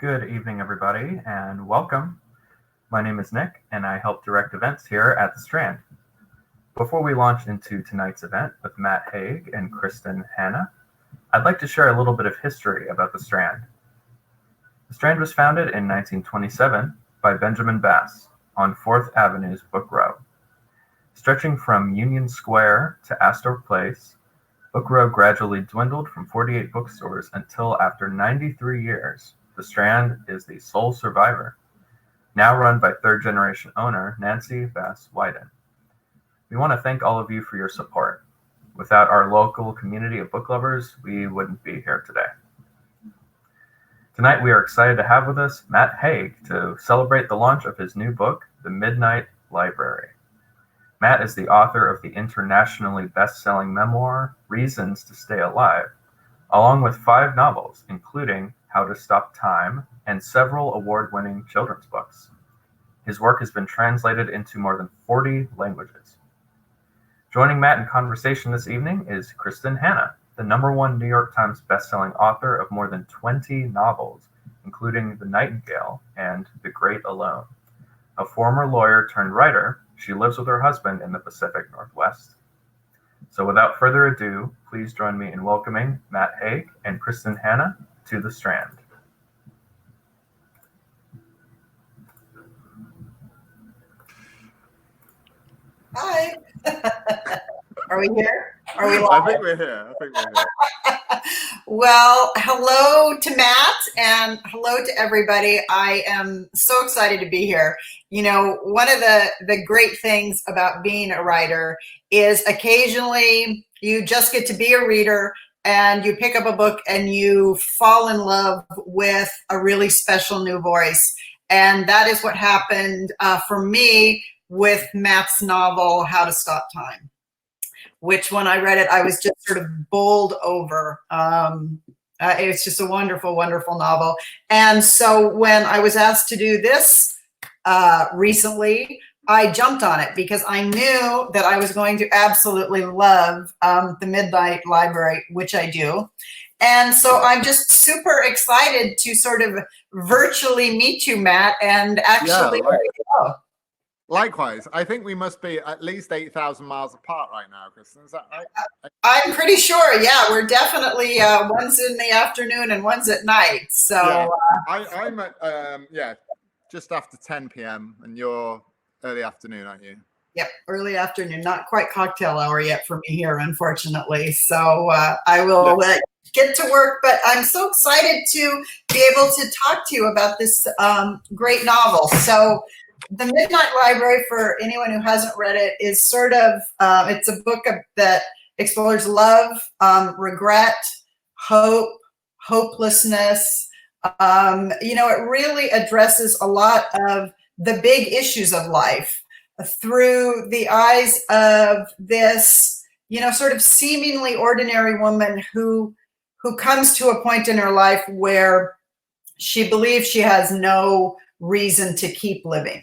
Good evening, everybody, and welcome. My name is Nick, and I help direct events here at the Strand. Before we launch into tonight's event with Matt Haig and Kristin Hannah, I'd like to share a little bit of history about the Strand. The Strand was founded in 1927 by Benjamin Bass on 4th Avenue's Book Row. Stretching from Union Square to Astor Place, Book Row gradually dwindled from 48 bookstores until after 93 years, the Strand is the sole survivor, now run by third-generation owner Nancy Bass Wyden. We want to thank all of you for your support. Without our local community of book lovers, we wouldn't be here today. Tonight we are excited to have with us Matt Haig to celebrate the launch of his new book, The Midnight Library. Matt is the author of the internationally best-selling memoir, Reasons to Stay Alive, along with 5 novels, including How to Stop Time and several award-winning children's books. His work has been translated into more than 40 languages. Joining Matt in conversation this evening is Kristin Hannah, the #1 New York Times bestselling author of more than 20 novels, including The Nightingale and The Great Alone. A former lawyer turned writer, she lives with her husband in the Pacific Northwest. So without further ado, please join me in welcoming Matt Haig and Kristin Hannah to the Strand. Hi. Are we here? Are we live? I think we're here. Well, hello to Matt and hello to everybody. I am so excited to be here. You know, one of the great things about being a writer is occasionally you just get to be a reader and you pick up a book and you fall in love with a really special new voice. And that is what happened for me with Matt's novel, How to Stop Time, which when I read it, I was just sort of bowled over. It's just a wonderful, wonderful novel. And so when I was asked to do this recently, I jumped on it because I knew that I was going to absolutely love The Midnight Library, which I do. And so I'm just super excited to sort of virtually meet you, Matt, and actually Likewise. I think we must be at least 8,000 miles apart right now, Kristin. Is that right? I'm pretty sure. Yeah, we're definitely one's in the afternoon and one's at night. So yeah. I'm at just after 10 p.m. and you're early afternoon, aren't you? Yep, early afternoon. Not quite cocktail hour yet for me here, unfortunately. So I will get to work. But I'm so excited to be able to talk to you about this great novel. So The Midnight Library, for anyone who hasn't read it, is sort of, it's a book that explores love, regret, hope, hopelessness. It really addresses a lot of the big issues of life through the eyes of this, sort of seemingly ordinary woman who comes to a point in her life where she believes she has no reason to keep living.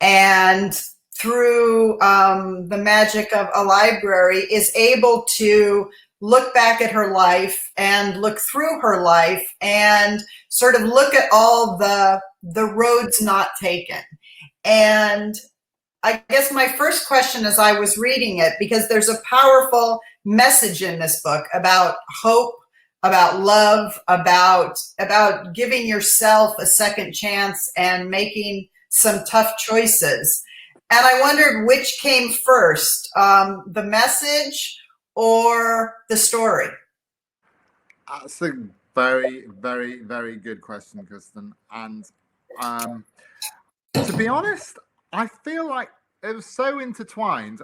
And through the magic of a library is able to look back at her life and look through her life and sort of look at all the roads not taken. And I guess my first question as I was reading it, because there's a powerful message in this book about hope, about love, about giving yourself a second chance and making some tough choices. And I wondered which came first, the message or the story? That's a very, very, very good question, Kristin. And to be honest, I feel like it was so intertwined.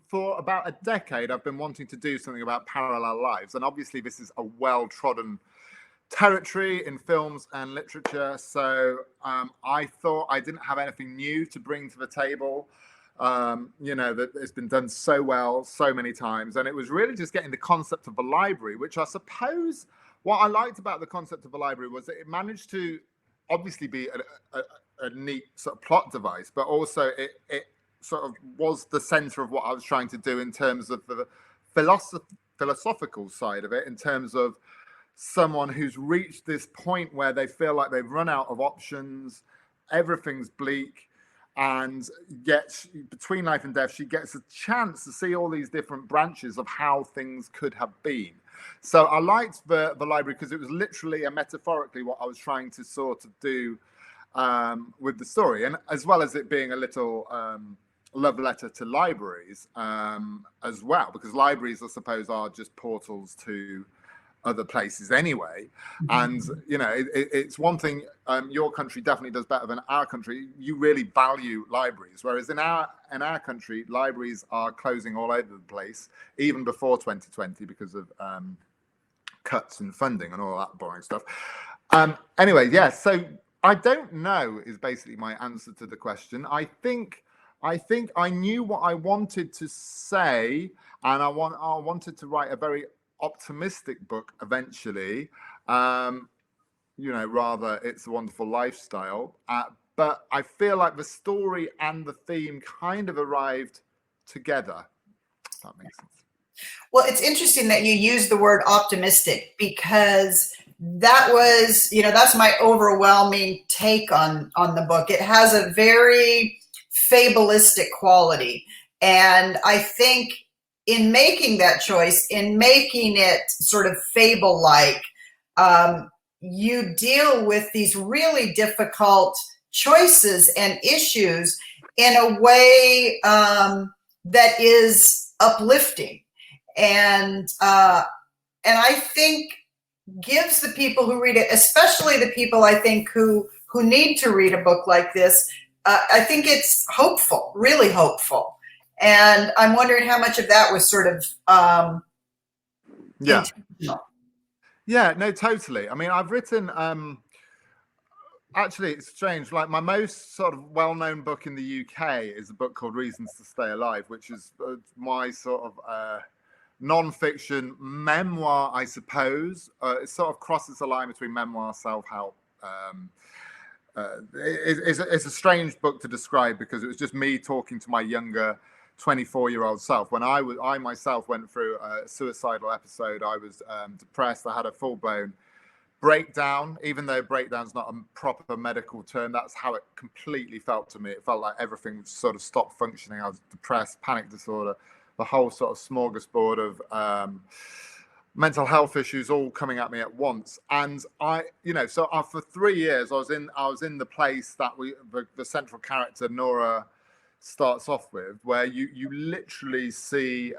For about a decade, I've been wanting to do something about parallel lives. And obviously, this is a well-trodden territory in films and literature. So I thought I didn't have anything new to bring to the table. That it's been done so well so many times. And it was really just getting the concept of a library, which I suppose what I liked about the concept of a library was that it managed to obviously be a neat sort of plot device, but also it sort of was the center of what I was trying to do in terms of the philosophical side of it, in terms of someone who's reached this point where they feel like they've run out of options, everything's bleak, and yet between life and death, she gets a chance to see all these different branches of how things could have been. So I liked the library because it was literally and metaphorically what I was trying to sort of do with the story, and as well as it being a little love letter to libraries as well, because libraries, I suppose, are just portals to other places anyway. And you know, it's one thing your country definitely does better than our country. You really value libraries, whereas in our country, libraries are closing all over the place, even before 2020, because of cuts in funding and all that boring stuff. Anyway, yeah, so I don't know is basically my answer to the question. I think I knew what I wanted to say, and I wanted to write a very optimistic book eventually. You know, rather It's a Wonderful Lifestyle. But I feel like the story and the theme kind of arrived together. If that makes sense. Well, it's interesting that you use the word optimistic, because that was, you know, that's my overwhelming take on the book. It has a very fabulistic quality. And I think in making that choice, in making it sort of fable-like, you deal with these really difficult choices and issues in a way that is uplifting. And I think gives the people who read it, especially the people I think who need to read a book like this, I think it's hopeful, really hopeful. And I'm wondering how much of that was sort of intentional. Yeah, no, totally. I mean, I've written, actually, it's strange. Like, my most sort of well-known book in the UK is a book called Reasons to Stay Alive, which is my sort of non-fiction memoir, I suppose. It sort of crosses the line between memoir, self-help. It's a strange book to describe because it was just me talking to my younger 24-year-old self. When I myself went through a suicidal episode, I was depressed. I had a full-blown breakdown, even though breakdown's not a proper medical term. That's how it completely felt to me. It felt like everything sort of stopped functioning. I was depressed, panic disorder, the whole sort of smorgasbord of mental health issues all coming at me at once. And I, you know, so for 3 years, I was in the place that the central character Nora starts off with, where you literally see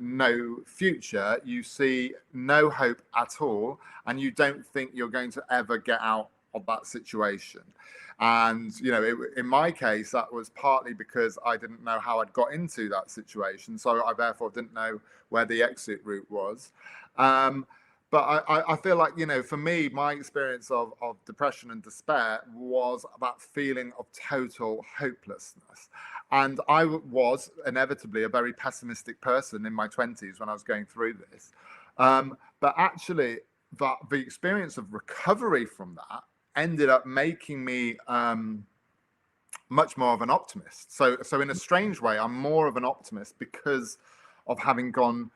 no future, you see no hope at all, and you don't think you're going to ever get out of that situation. And you know, in my case, that was partly because I didn't know how I'd got into that situation, so I therefore didn't know where the exit route was. But I feel like, you know, for me, my experience of depression and despair was that feeling of total hopelessness. And I was inevitably a very pessimistic person in my 20s when I was going through this. But actually, the experience of recovery from that ended up making me much more of an optimist. So in a strange way, I'm more of an optimist because of having gone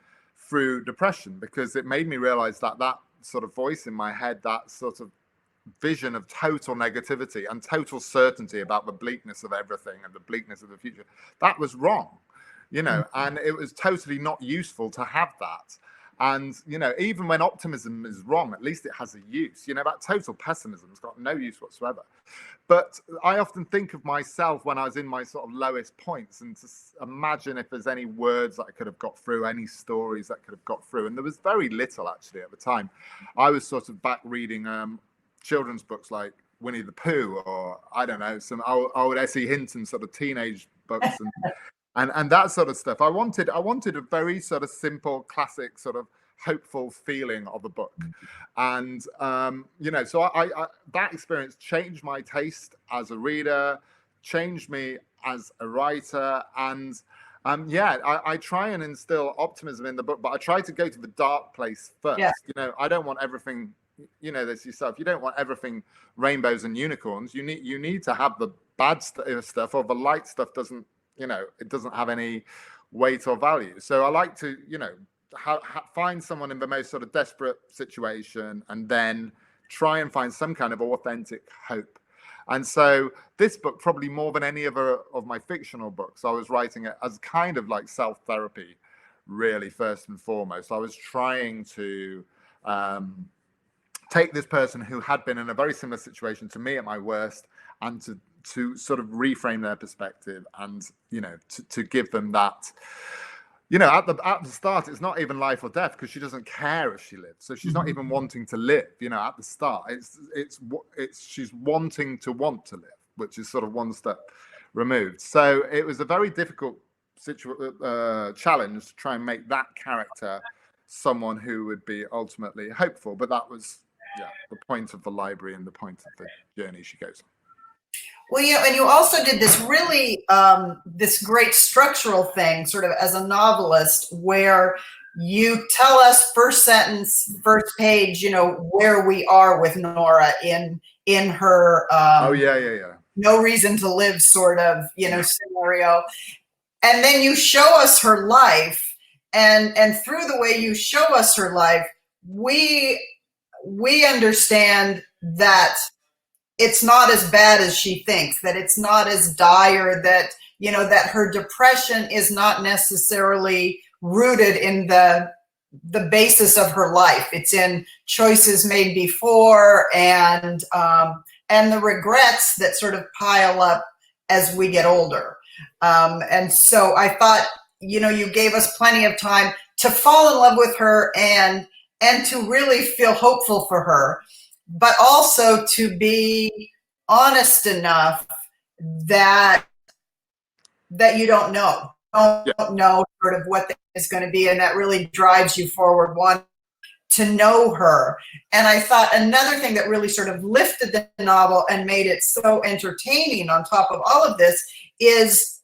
through depression, because it made me realize that sort of voice in my head, that sort of vision of total negativity and total certainty about the bleakness of everything and the bleakness of the future, that was wrong, you know, and it was totally not useful to have that. And, you know, even when optimism is wrong, at least it has a use. You know, that total pessimism has got no use whatsoever. But I often think of myself when I was in my sort of lowest points, and to imagine if there's any words that I could have got through, any stories that could have got through. And there was very little, actually, at the time. I was sort of back reading children's books like Winnie the Pooh, or, I don't know, some old S.E. Hinton sort of teenage books and that sort of stuff. I wanted a very sort of simple, classic, sort of hopeful feeling of a book. And you know, so I that experience changed my taste as a reader, changed me as a writer. And yeah, I try and instill optimism in the book, but I try to go to the dark place first. Yeah. You know, I don't want everything, you know this yourself, you don't want everything rainbows and unicorns. You need to have the bad stuff, or the light stuff doesn't, you know, it doesn't have any weight or value. So I like to, you know, find someone in the most sort of desperate situation and then try and find some kind of authentic hope. And so this book, probably more than any other of my fictional books, I was writing it as kind of like self-therapy, really, first and foremost. I was trying to take this person who had been in a very similar situation to me at my worst, and to sort of reframe their perspective, and, you know, to give them that, you know, at the start, it's not even life or death, because she doesn't care if she lives. So she's not even wanting to live, you know, at the start. It's she's wanting to want to live, which is sort of one step removed. So it was a very difficult challenge to try and make that character someone who would be ultimately hopeful. But that was, the point of the library and the point of the journey she goes on. Well, yeah, and you also did this really, this great structural thing, sort of as a novelist, where you tell us first sentence, first page, you know, where we are with Nora in her no reason to live sort of, you know, scenario. And then you show us her life, and through the way you show us her life, we understand that it's not as bad as she thinks, that it's not as dire, that, you know, that her depression is not necessarily rooted in the basis of her life. It's in choices made before, and the regrets that sort of pile up as we get older. And so I thought, you know, you gave us plenty of time to fall in love with her and to really feel hopeful for her, but also to be honest enough that you don't know sort of what is going to be, and that really drives you forward, want to know her. And I thought another thing that really sort of lifted the novel and made it so entertaining on top of all of this is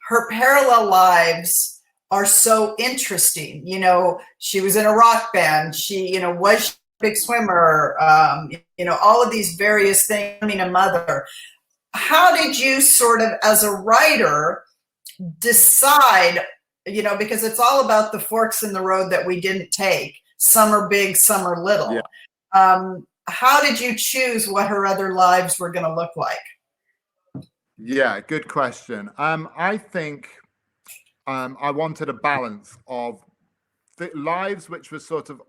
her parallel lives are so interesting. You know, she was in a rock band. She, you know, was a big swimmer, you know, all of these various things, I mean, a mother. How did you sort of, as a writer, decide, you know, because it's all about the forks in the road that we didn't take. Some are big, some are little. Yeah. How did you choose what her other lives were going to look like? Yeah, good question. I think I wanted a balance of the lives which were sort of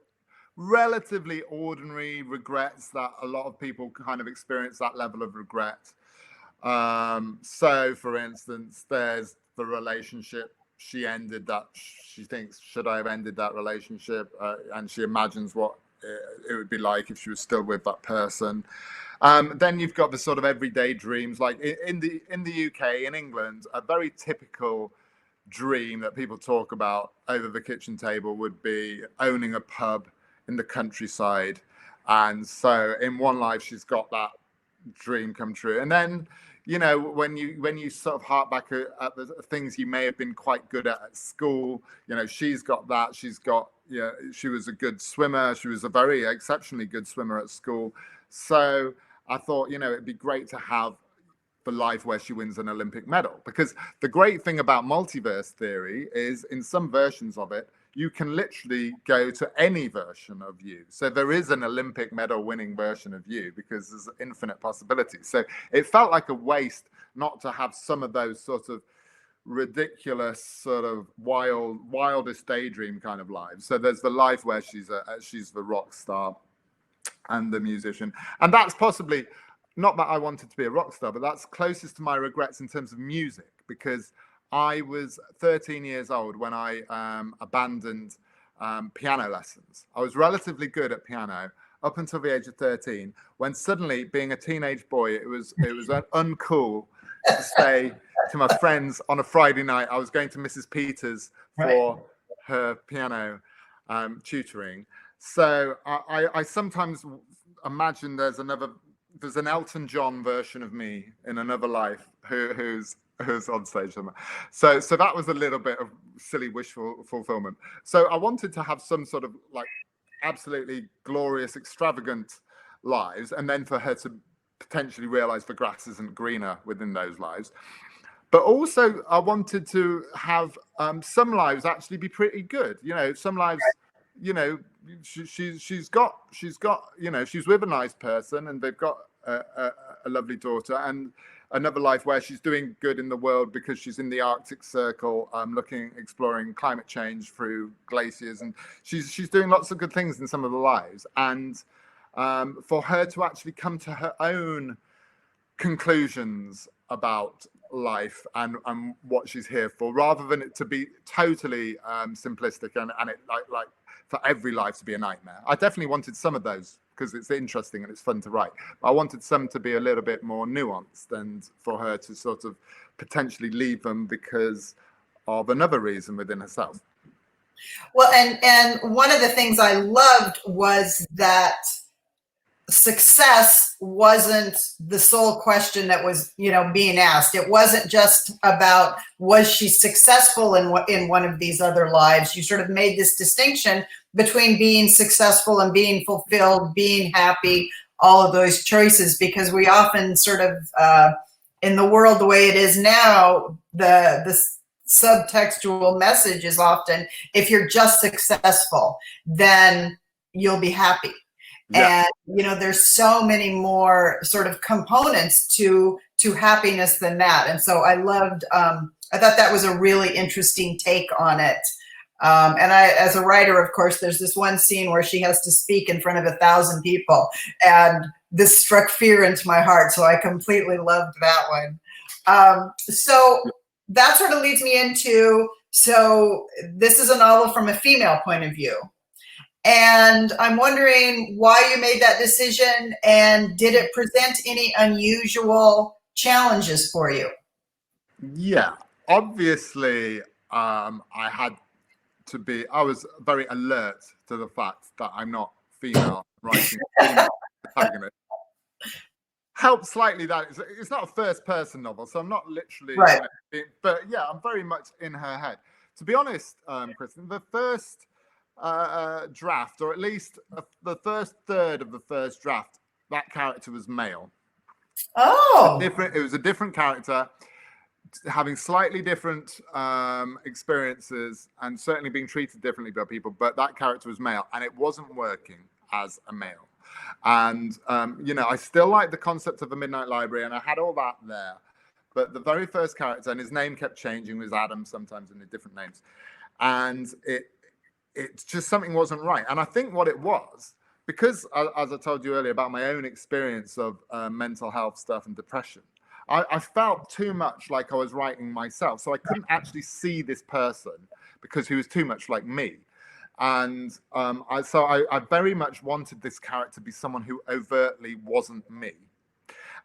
relatively ordinary regrets, that a lot of people kind of experience that level of regret. So, for instance, there's the relationship she ended, that she thinks, should I have ended that relationship? And she imagines what it would be like if she was still with that person. Then you've got the sort of everyday dreams, like in the UK, in England, a very typical dream that people talk about over the kitchen table would be owning a pub in the countryside. And so in one life, she's got that dream come true. And then, you know, when you sort of hark back at the things you may have been quite good at school, you know, she's got that. She's got, you know, she was a good swimmer. She was a very exceptionally good swimmer at school. So I thought, you know, it'd be great to have the life where she wins an Olympic medal. Because the great thing about multiverse theory is, in some versions of it, you can literally go to any version of you. So there is an Olympic medal winning version of you, because there's infinite possibilities. So it felt like a waste not to have some of those sort of ridiculous, sort of wildest daydream kind of lives. So there's the life where she's the rock star and the musician. And that's possibly, not that I wanted to be a rock star, but that's closest to my regrets in terms of music, because I was 13 years old when I abandoned piano lessons. I was relatively good at piano up until the age of 13, when suddenly, being a teenage boy, it was uncool to say to my friends on a Friday night I was going to Mrs. Peters for her piano tutoring. So I sometimes imagine there's an Elton John version of me in another life who's on stage somewhere. So that was a little bit of silly wish fulfillment. So I wanted to have some sort of like absolutely glorious, extravagant lives, and then for her to potentially realize the grass isn't greener within those lives. But also, I wanted to have some lives actually be pretty good. You know, some lives, you know, she's got, you know, she's with a nice person and they've got a lovely daughter, and another life where she's doing good in the world because she's in the Arctic Circle, exploring climate change through glaciers, and she's doing lots of good things in some of the lives. And for her to actually come to her own conclusions about life and what she's here for, rather than it to be totally simplistic and it like for every life to be a nightmare. I definitely wanted some of those because it's interesting and it's fun to write. But I wanted some to be a little bit more nuanced and for her to sort of potentially leave them because of another reason within herself. Well, and one of the things I loved was that success wasn't the sole question that was, you know, being asked. It wasn't just about, was she successful in one of these other lives? You sort of made this distinction between being successful and being fulfilled, being happy, all of those choices, because we often sort of, in the world the way it is now, the subtextual message is often, if you're just successful, then you'll be happy. Yeah. And, you know, there's so many more sort of components to happiness than that. And so I loved, I thought that was a really interesting take on it. And I, as a writer, of course, there's this one scene where she has to speak in front of 1,000 people, and this struck fear into my heart. So I completely loved that one. So that sort of leads me into, so this is a novel from a female point of view. And I'm wondering why you made that decision, and did it present any unusual challenges for you? Yeah, obviously, I was very alert to the fact that I'm not female writing female protagonist. Helped slightly that it's not a first person novel, so I'm not literally, right. But yeah, I'm very much in her head. To be honest, Kristin, the first draft, or at least the first third of the first draft, that character was male. Oh, It was a different character, having slightly different experiences and certainly being treated differently by people, but that character was male and it wasn't working as a male. And you know, I still like the concept of the Midnight Library and I had all that there, but the very first character, and his name kept changing, was Adam sometimes in the different names, and it's just something wasn't right. And I think what it was, because as I told you earlier about my own experience of mental health stuff and depression, I felt too much like I was writing myself. So I couldn't actually see this person because he was too much like me. And I very much wanted this character to be someone who overtly wasn't me.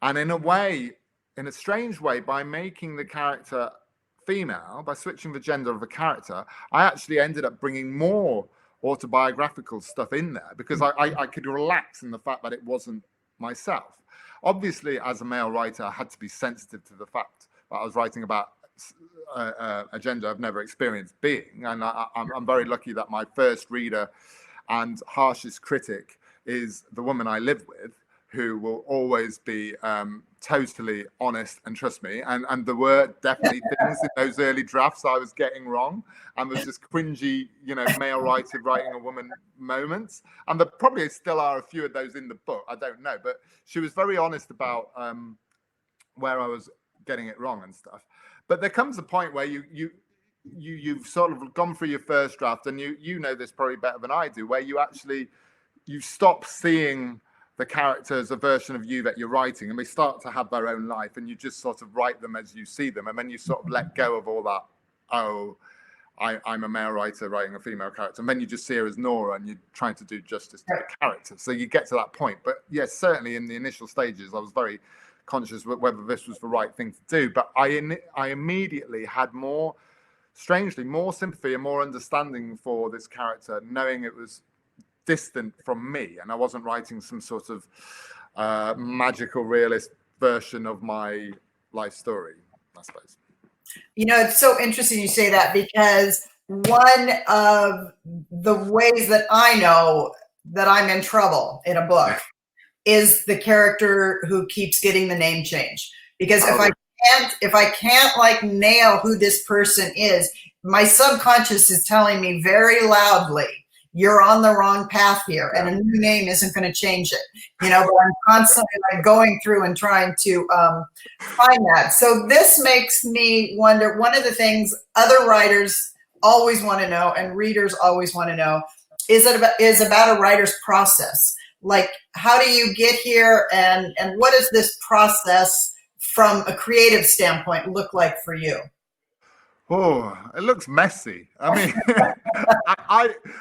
And in a way, in a strange way, by making the character female, by switching the gender of the character, I actually ended up bringing more autobiographical stuff in there because I could relax in the fact that it wasn't myself. Obviously, as a male writer, I had to be sensitive to the fact that I was writing about a gender I've never experienced being. And I'm very lucky that my first reader and harshest critic is the woman I live with, who will always be totally honest and trust me. And there were definitely things in those early drafts I was getting wrong, and was just cringy, you know, male writer writing a woman moments. And there probably still are a few of those in the book. I don't know, but she was very honest about where I was getting it wrong and stuff. But there comes a point where you've sort of gone through your first draft, and you know this probably better than I do, where you stop seeing the character as a version of you that you're writing, and they start to have their own life, and you just sort of write them as you see them, and then you sort of let go of all that, I'm a male writer writing a female character, and then you just see her as Nora, and you're trying to do justice to the character. So you get to that point. But yes, certainly in the initial stages, I was very conscious whether this was the right thing to do. But I immediately had strangely more sympathy and more understanding for this character, knowing it was distant from me, and I wasn't writing some sort of magical realist version of my life story, I suppose. You know, it's so interesting you say that, because one of the ways that I know that I'm in trouble in a book is the character who keeps getting the name change. Because if I can't like nail who this person is, my subconscious is telling me very loudly, you're on the wrong path here, and a new name isn't going to change it. You know, but I'm constantly like going through and trying to find that. So this makes me wonder, one of the things other writers always want to know and readers always want to know is about a writer's process. Like, how do you get here, and what does this process from a creative standpoint look like for you? Oh, it looks messy. I mean,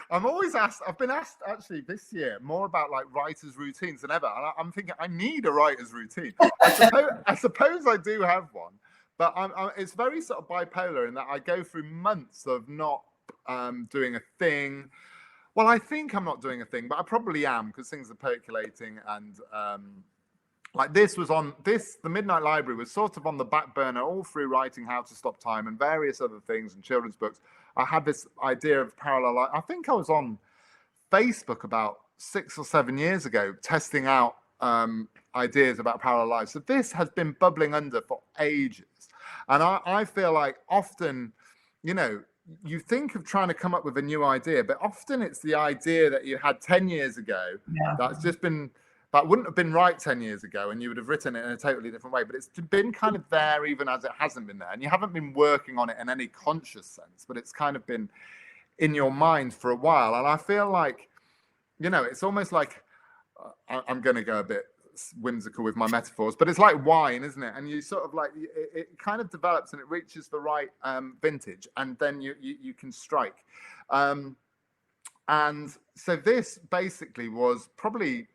I'm always asked, I've been asked actually this year more about like writers' routines than ever. And I'm thinking I need a writer's routine. I suppose I do have one, but it's very sort of bipolar in that I go through months of not doing a thing. Well, I think I'm not doing a thing, but I probably am, because things are percolating, and like the Midnight Library was sort of on the back burner all through writing How to Stop Time and various other things and children's books. I had this idea of parallel life. I think I was on Facebook about 6 or 7 years ago testing out ideas about parallel lives. So this has been bubbling under for ages. And I feel like often, you know, you think of trying to come up with a new idea, but often it's the idea that you had 10 years ago that wouldn't have been right 10 years ago, and you would have written it in a totally different way. But it's been kind of there even as it hasn't been there. And you haven't been working on it in any conscious sense, but it's kind of been in your mind for a while. And I feel like, you know, it's almost like, I'm going to go a bit whimsical with my metaphors, but it's like wine, isn't it? And you sort of like, it kind of develops and it reaches the right vintage, and then you can strike. And so this basically was probably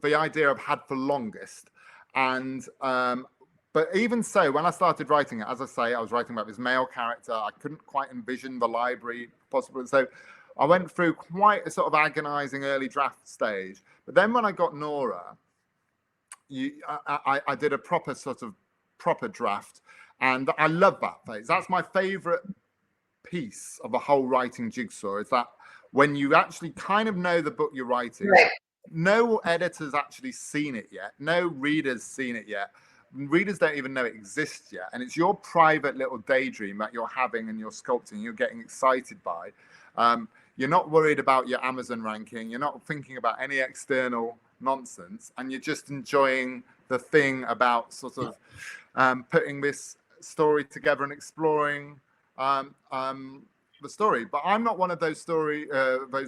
the idea I've had for longest. And but even so, when I started writing it, as I say, I was writing about this male character. I couldn't quite envision the library possible. So I went through quite a sort of agonizing early draft stage. But then when I got Nora, I did a proper draft, and I love that phase. That's my favorite piece of the whole writing jigsaw, is that when you actually kind of know the book you're writing, right. No editor's actually seen it yet, no reader's seen it yet, readers don't even know it exists yet, and it's your private little daydream that you're having and you're sculpting, you're getting excited by. You're not worried about your Amazon ranking, you're not thinking about any external nonsense, and you're just enjoying the thing about sort of putting this story together and exploring the story. But I'm not one of those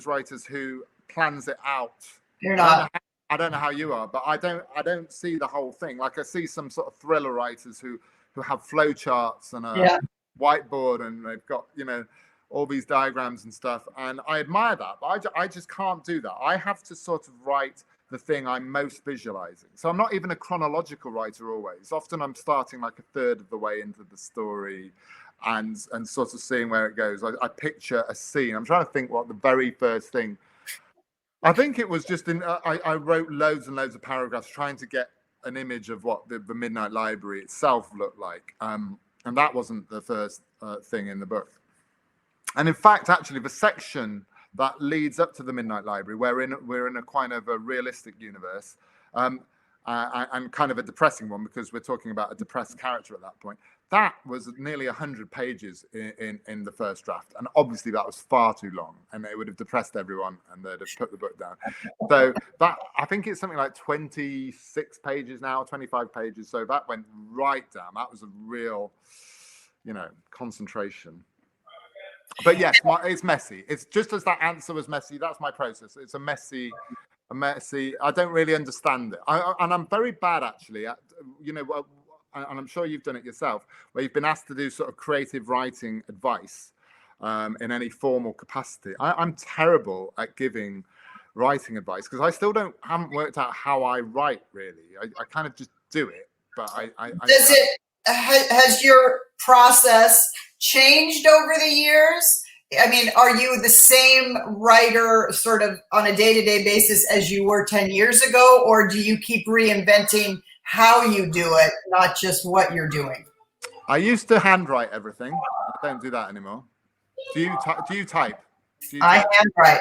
writers who plans it out. You're not. I don't know how you are, but I don't see the whole thing. Like I see some sort of thriller writers who have flow charts and a whiteboard, and they've got, you know, all these diagrams and stuff, and I admire that, but I just can't do that. I have to sort of write the thing I'm most visualizing. So I'm not even a chronological writer always. Often I'm starting like a third of the way into the story and sort of seeing where it goes. I picture a scene. I'm trying to think what the very first thing, I think it was just I wrote loads and loads of paragraphs trying to get an image of what the Midnight Library itself looked like. And that wasn't the first thing in the book. And in fact, actually, the section that leads up to the Midnight Library, we're in a kind of a realistic universe, and kind of a depressing one, because we're talking about a depressed character at that point. That was nearly 100 pages in the first draft, and obviously that was far too long, and it would have depressed everyone, and they'd have put the book down. So that, I think it's something like 26 pages now, 25 pages. So that went right down. That was a real, you know, concentration. But yes, it's messy. It's just as that answer was messy. That's my process. It's a messy. I don't really understand it, and I'm very bad actually at, you know, and I'm sure you've done it yourself, where you've been asked to do sort of creative writing advice in any formal capacity. I'm terrible at giving writing advice, because I still haven't worked out how I write really. I kind of just do it, but has your process changed over the years? I mean, are you the same writer sort of on a day-to-day basis as you were 10 years ago, or do you keep reinventing how you do it, not just what you're doing? I used to handwrite everything. I don't do that anymore. Do you type? I handwrite.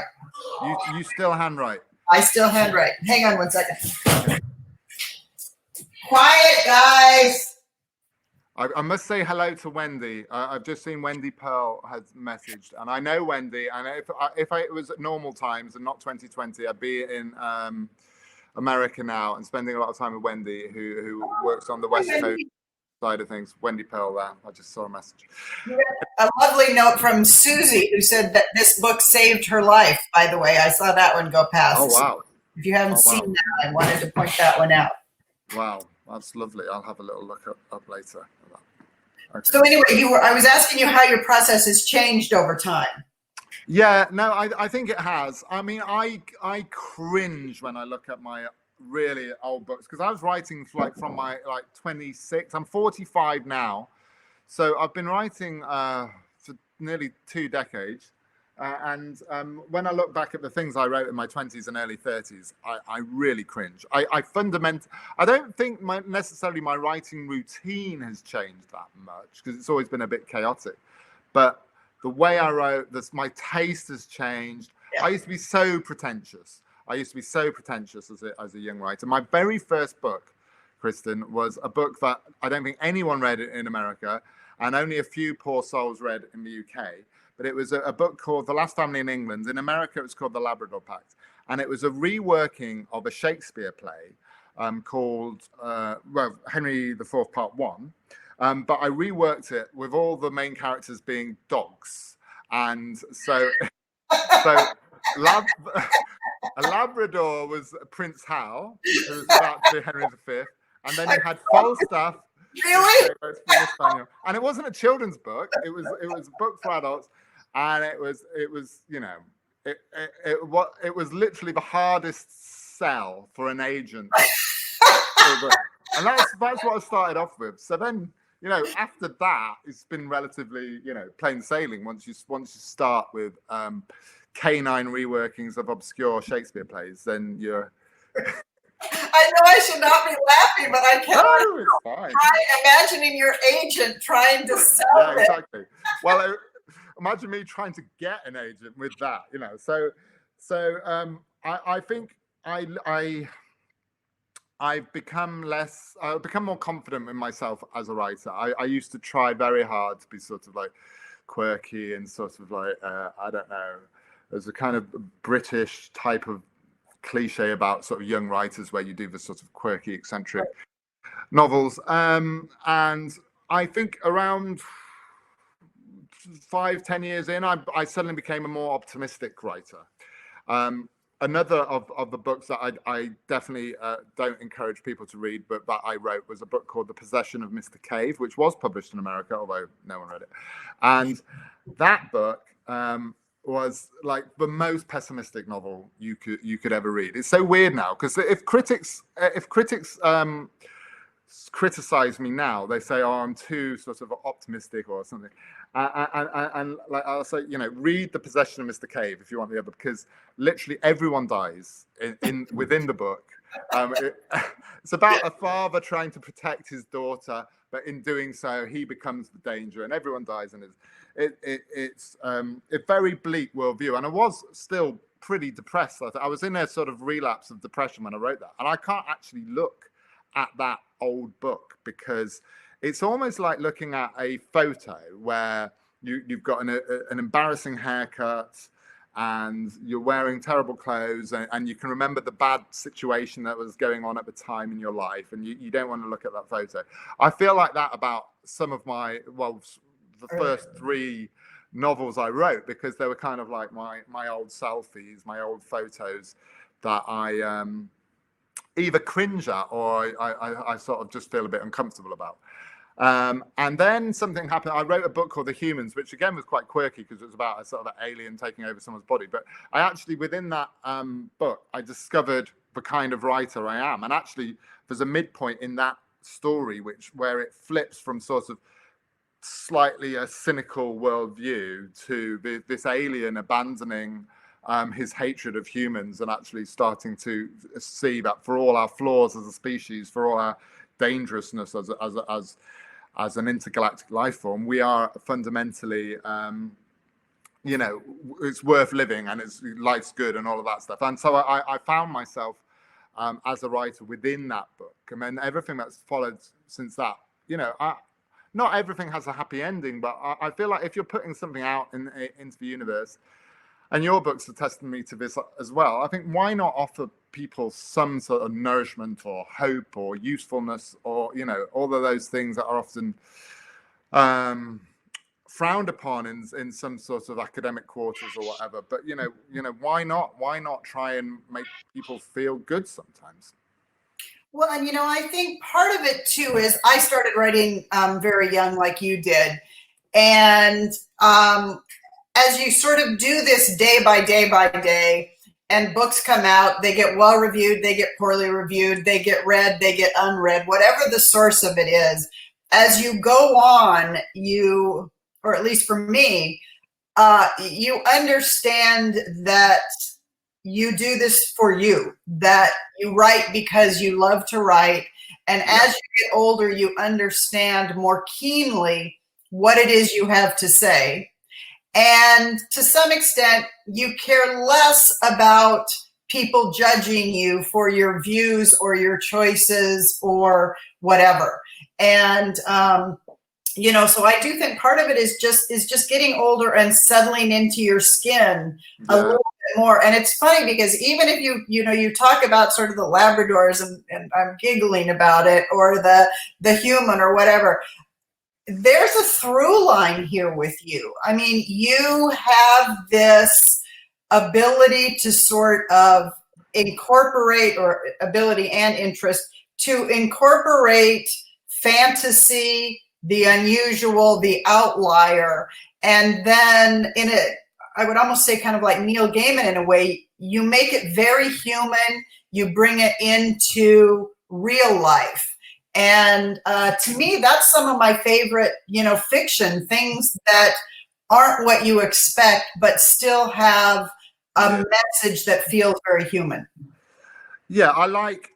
You still handwrite? I still handwrite. Hang on one second. Quiet, guys. I must say hello to Wendy. I've just seen Wendy Pearl has messaged, and I know Wendy. And if it was at normal times and not 2020, I'd be in America now and spending a lot of time with Wendy, who works on the West Coast side of things. Wendy Pearl there. I just saw a message. A lovely note from Susie, who said that this book saved her life. By the way, I saw that one go past. Oh wow! If you haven't seen that, I wanted to point that one out. Wow, that's lovely. I'll have a little look up later. Okay. So anyway, I was asking you how your process has changed over time. Yeah, no, I think it has. I mean, I cringe when I look at my really old books, because I was writing from my 26. I'm 45 now, so I've been writing for nearly 2 decades. And when I look back at the things I wrote in my 20s and early 30s, I really cringe. I don't think necessarily my writing routine has changed that much, because it's always been a bit chaotic. But the way I wrote, my taste has changed. Yeah. I used to be so pretentious. As a young writer. My very first book, Kristin, was a book that I don't think anyone read in America, and only a few poor souls read in the UK. But it was a book called The Last Family in England. In America, it was called The Labrador Pact. And it was a reworking of a Shakespeare play called Henry IV, Part 1. But I reworked it with all the main characters being dogs. And so a Labrador was Prince Hal, who was about to be Henry V. And then you had Falstaff. Really? And it wasn't a children's book. It was a book for adults. And it was literally the hardest sell for an agent. And that's what I started off with. So then, after that, it's been relatively, plain sailing. Once you start with canine reworkings of obscure Shakespeare plays, then you're. I know I should not be laughing, but I can't. No, it's fine. Imagining your agent trying to sell it. Exactly. Well, imagine me trying to get an agent with that, So I think I've become more confident in myself as a writer. I used to try very hard to be sort of like quirky and sort of like I don't know. There's a kind of British type of cliche about sort of young writers where you do the sort of quirky, eccentric novels. And I think around 5-10 years in, I suddenly became a more optimistic writer. Another of the books that I definitely don't encourage people to read, but that I wrote, was a book called The Possession of Mr. Cave, which was published in America, although no one read it. And that book was like the most pessimistic novel you could ever read. It's so weird now, because if critics criticize me now, they say, "Oh, I'm too sort of optimistic" or something. And like I'll say, read The Possession of Mr. Cave if you want the other, because literally everyone dies within the book. It's about a father trying to protect his daughter, but in doing so, he becomes the danger, and everyone dies. And it's a very bleak worldview. And I was still pretty depressed. I was in a sort of relapse of depression when I wrote that, and I can't actually look at that old book, because it's almost like looking at a photo where you've got an embarrassing haircut and you're wearing terrible clothes, and you can remember the bad situation that was going on at the time in your life, and you don't want to look at that photo. I feel like that about some of the first 3 novels I wrote, because they were kind of like my old selfies, my old photos that I either cringe at or I sort of just feel a bit uncomfortable about. And then something happened. I wrote a book called The Humans, which again was quite quirky, because it was about a sort of an alien taking over someone's body. But I actually, within that book, I discovered the kind of writer I am. And actually, there's a midpoint in that story where it flips from sort of slightly a cynical worldview to this alien abandoning his hatred of humans, and actually starting to see that for all our flaws as a species, for all our dangerousness as an intergalactic life form, we are fundamentally, it's worth living, and life's good and all of that stuff. And so I found myself as a writer within that book, and then everything that's followed since that, not everything has a happy ending, but I feel like if you're putting something out into the universe, and your books are testimony to this as well, I think why not offer people some sort of nourishment or hope or usefulness, or, you know, all of those things that are often frowned upon in some sort of academic quarters or whatever. But you know, why not try and make people feel good sometimes? Well, and I think part of it too is I started writing very young, like you did, and as you sort of do this day by day by day, and books come out, they get well reviewed, they get poorly reviewed, they get read, they get unread, whatever the source of it is. As you go on, or at least for me, you understand that you do this for you, that you write because you love to write. And as you get older, you understand more keenly what it is you have to say. And to some extent, you care less about people judging you for your views or your choices or whatever. And, so I do think part of it is just getting older and settling into your skin a little bit more. And it's funny because even if you talk about sort of the Labradors, and I'm giggling about it, or the human or whatever, there's a through line here with you. I mean, you have this ability to sort of incorporate, or ability and interest to incorporate fantasy, the unusual, the outlier, and then I would almost say kind of like Neil Gaiman in a way, you make it very human, you bring it into real life. And to me, that's some of my favorite, fiction, things that aren't what you expect, but still have a message that feels very human. Yeah, I like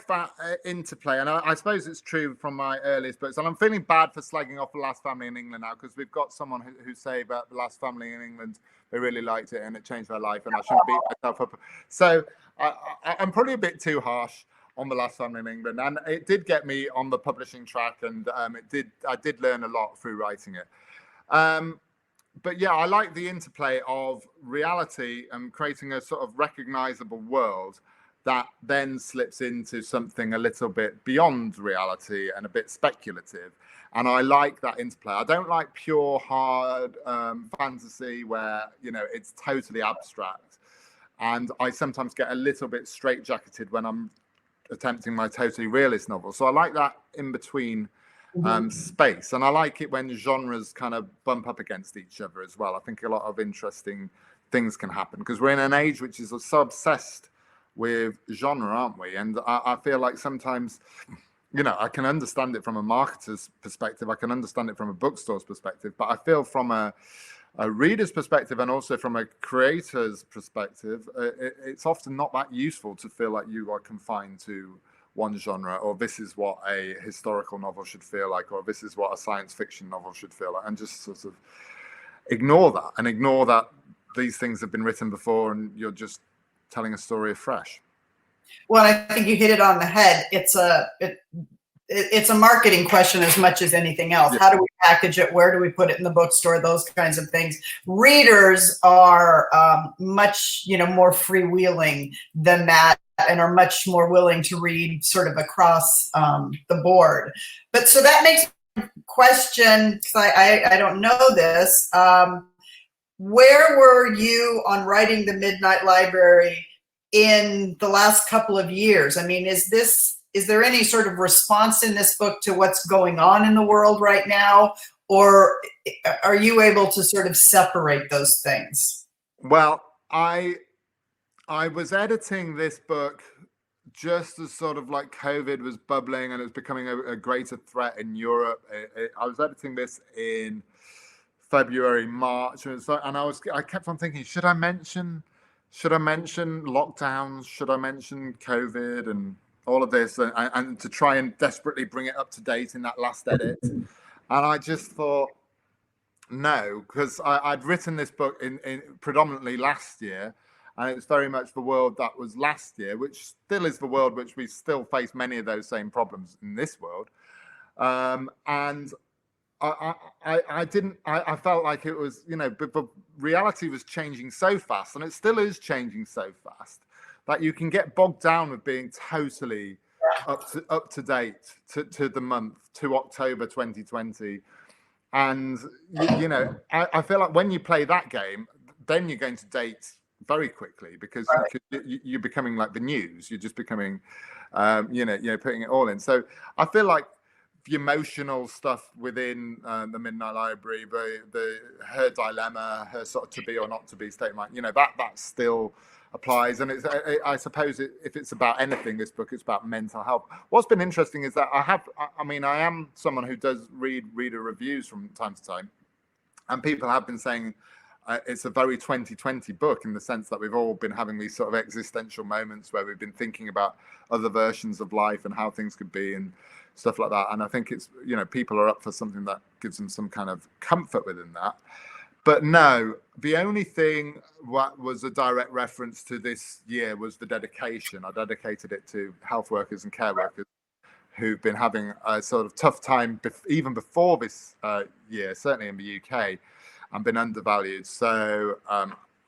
that interplay, and I suppose it's true from my earliest books. And I'm feeling bad for slagging off The Last Family in England now, because we've got someone who say about The Last Family in England, they really liked it and it changed their life, and I shouldn't beat myself up. So I'm probably a bit too harsh on The Last Family in England, and it did get me on the publishing track, and I did learn a lot through writing it. But yeah, I like the interplay of reality and creating a sort of recognizable world that then slips into something a little bit beyond reality and a bit speculative. And I like that interplay. I don't like pure hard fantasy where, it's totally abstract. And I sometimes get a little bit straitjacketed when I'm attempting my totally realist novel. So I like that in between space. And I like it when genres kind of bump up against each other as well. I think a lot of interesting things can happen, because we're in an age which is so obsessed with genre, aren't we? And I feel like sometimes, I can understand it from a marketer's perspective, I can understand it from a bookstore's perspective, but I feel from a reader's perspective, and also from a creator's perspective, it's often not that useful to feel like you are confined to one genre, or this is what a historical novel should feel like, or this is what a science fiction novel should feel like, and just sort of ignore that these things have been written before and you're just telling a story afresh. Well, I think you hit it on the head. It's a marketing question as much as anything else. How do we package it? Where do we put it in the bookstore? Those kinds of things. Readers are much, more freewheeling than that, and are much more willing to read sort of across the board. But so that makes me question, because I don't know this. Where were you on writing The Midnight Library in the last couple of years? I mean, is there any sort of response in this book to what's going on in the world right now? Or are you able to sort of separate those things? Well, I was editing this book just as sort of like COVID was bubbling and it was becoming a greater threat in Europe. I was editing this in February, March, and I kept on thinking, should I mention lockdowns? Should I mention COVID and all of this, and to try and desperately bring it up to date in that last edit? And I just thought, no, because I'd written this book in predominantly last year, and it's very much the world that was last year, which still is the world which we still face many of those same problems in this world. And I felt like it was, but reality was changing so fast, and it still is changing so fast, that you can get bogged down with being totally up to date to the month, to October 2020. And I feel like when you play that game, then you're going to date very quickly, because you're becoming like the news. You're just becoming putting it all in. So I feel like the emotional stuff within the Midnight Library, her dilemma, her sort of to be or not to be state of mind, that still applies. And I suppose if it's about anything, this book, it's about mental health. What's been interesting is that I am someone who does read reader reviews from time to time, and people have been saying it's a very 2020 book, in the sense that we've all been having these sort of existential moments where we've been thinking about other versions of life and how things could be and stuff like that. And I think it's, people are up for something that gives them some kind of comfort within that. But no, the only thing what was a direct reference to this year was the dedication. I dedicated it to health workers and care workers who've been having a sort of tough time even before this year, certainly in the UK, and been undervalued. So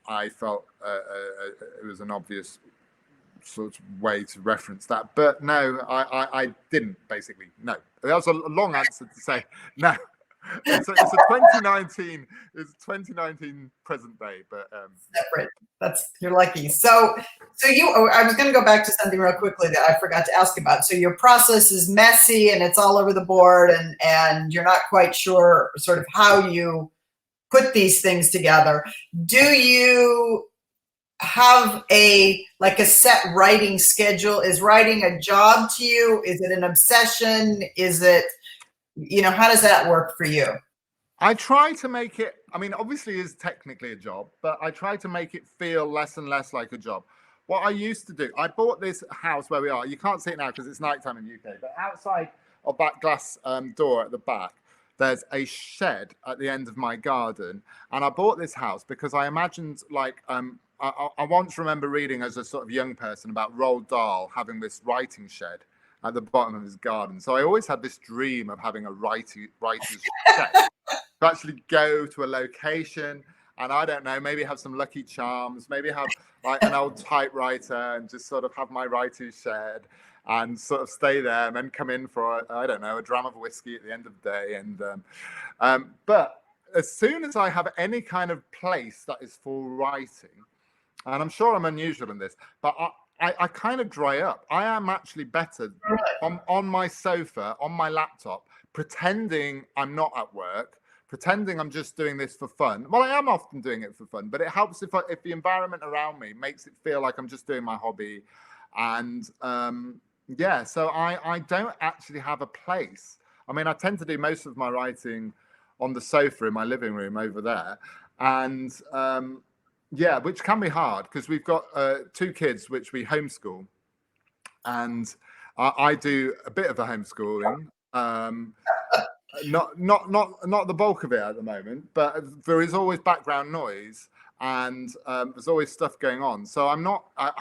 I felt it was an obvious sort of way to reference that. But no, I didn't, basically. No. That was a long answer to say no. It's a 2019. It's a 2019 present day, but separate. You're lucky. So I was going to go back to something real quickly that I forgot to ask about. So your process is messy and it's all over the board, and you're not quite sure sort of how you put these things together. Do you have a set writing schedule? Is writing a job to you? Is it an obsession? Is it, how does that work for you? I try to make it, obviously it's technically a job, but I try to make it feel less and less like a job. What I used to do, I bought this house where we are. You can't see it now because it's nighttime in the UK, but outside of that glass door at the back, there's a shed at the end of my garden. And I bought this house because I imagined, I once remember reading as a sort of young person about Roald Dahl having this writing shed at the bottom of his garden. So I always had this dream of having a writer's shed, to actually go to a location and, I don't know, maybe have some Lucky Charms, maybe have like an old typewriter and just sort of have my writer's shed and sort of stay there and then come in for, I don't know, a dram of whiskey at the end of the day. And but as soon as I have any kind of place that is for writing, and I'm sure I'm unusual in this, but I kind of dry up. I am actually better on my sofa, on my laptop, pretending I'm not at work, pretending I'm just doing this for fun. Well, I am often doing it for fun, but it helps if the environment around me makes it feel like I'm just doing my hobby. And so I don't actually have a place. I tend to do most of my writing on the sofa in my living room over there. And which can be hard because we've got 2 kids which we homeschool, and I do a bit of a homeschooling, not the bulk of it at the moment, but there is always background noise, and there's always stuff going on. So I'm not. I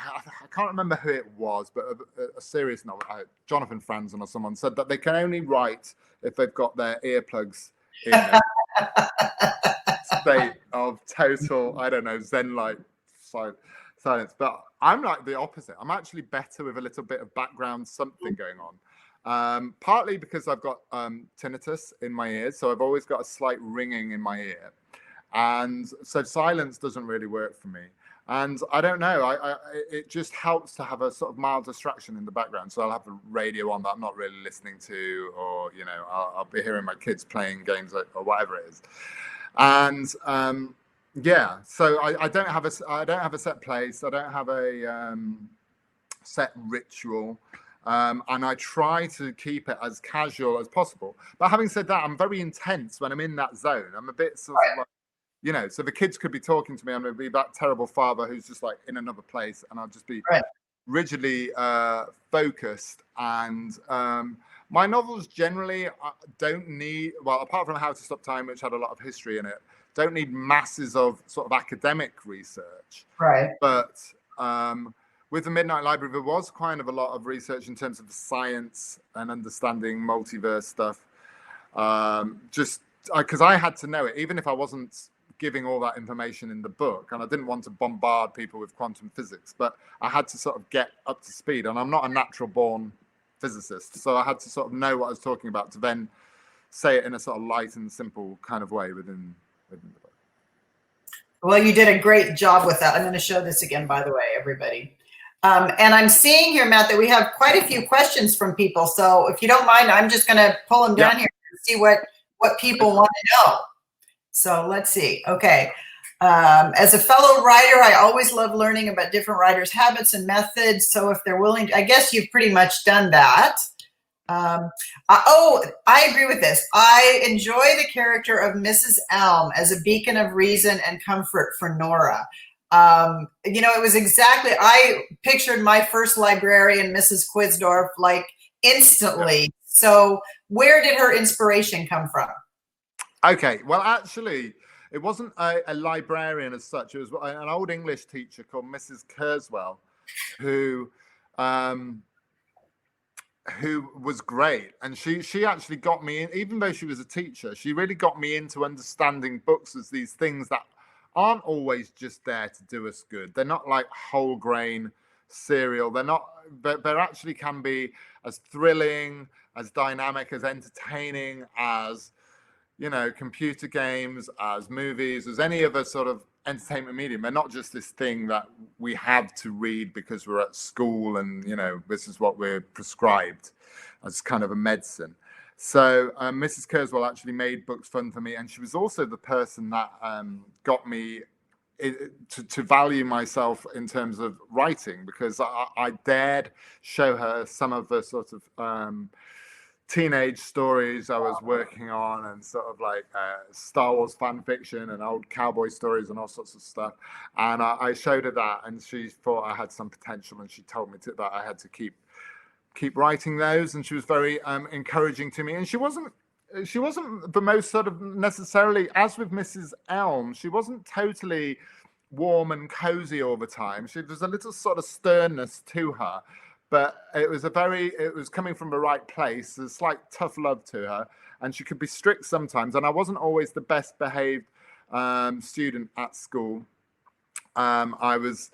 can't remember who it was, but a serious novel, Jonathan Franzen or someone said that they can only write if they've got their earplugs in. State of total, I don't know, Zen-like silence. But I'm like the opposite. I'm actually better with a little bit of background something going on. Partly because I've got tinnitus in my ears, so I've always got a slight ringing in my ear. And so silence doesn't really work for me. And I don't know, it just helps to have a sort of mild distraction in the background. So I'll have the radio on that I'm not really listening to, or, I'll be hearing my kids playing games or whatever it is. And so I don't have a set place. I don't have a set ritual, and I try to keep it as casual as possible. But having said that, I'm very intense when I'm in that zone. I'm a bit sort of like, so the kids could be talking to me. I'm going to be that terrible father who's just like in another place, and I'll just be rigidly focused. And my novels generally don't need, well, apart from How to Stop Time, which had a lot of history in it, don't need masses of sort of academic research. Right. But with the Midnight Library, there was kind of a lot of research in terms of the science and understanding multiverse stuff. just because I had to know it, even if I wasn't giving all that information in the book, and I didn't want to bombard people with quantum physics, but I had to sort of get up to speed, and I'm not a natural born physicist, so I had to sort of know what I was talking about to then say it in a sort of light and simple kind of way within the book. Well, you did a great job with that. I'm going to show this again, by the way, everybody. And I'm seeing here, Matt, that we have quite a few questions from people. So if you don't mind, I'm just going to pull them down here and see what people want to know. So let's see. Okay. As a fellow writer, I always love learning about different writers' habits and methods. So if they're willing to, I guess you've pretty much done that. I agree with this. I enjoy the character of Mrs. Elm as a beacon of reason and comfort for Nora. It was exactly, I pictured my first librarian, Mrs. Quisdorf, like instantly. So where did her inspiration come from? Okay, well, actually, it wasn't a librarian as such. It was an old English teacher called Mrs. Kurzweil, who was great. And she actually got me in, even though she was a teacher, she really got me into understanding books as these things that aren't always just there to do us good. They're not like whole grain cereal. They're not, but they actually can be as thrilling, as dynamic, as entertaining as, computer games, as movies, as any other sort of entertainment medium. They're not just this thing that we have to read because we're at school and, this is what we're prescribed as kind of a medicine. So Mrs. Kurzweil actually made books fun for me. And she was also the person that got me to value myself in terms of writing, because I dared show her some of the sort of teenage stories I was working on, and sort of like Star Wars fan fiction and old cowboy stories and all sorts of stuff. And I showed her that, and she thought I had some potential, and she told me that I had to keep writing those. And she was very encouraging to me. And she wasn't the most sort of necessarily, as with Mrs. Elm, she wasn't totally warm and cozy all the time. There was a little sort of sternness to her. But it was coming from the right place. There's slight tough love to her, and she could be strict sometimes. And I wasn't always the best behaved student at school. I was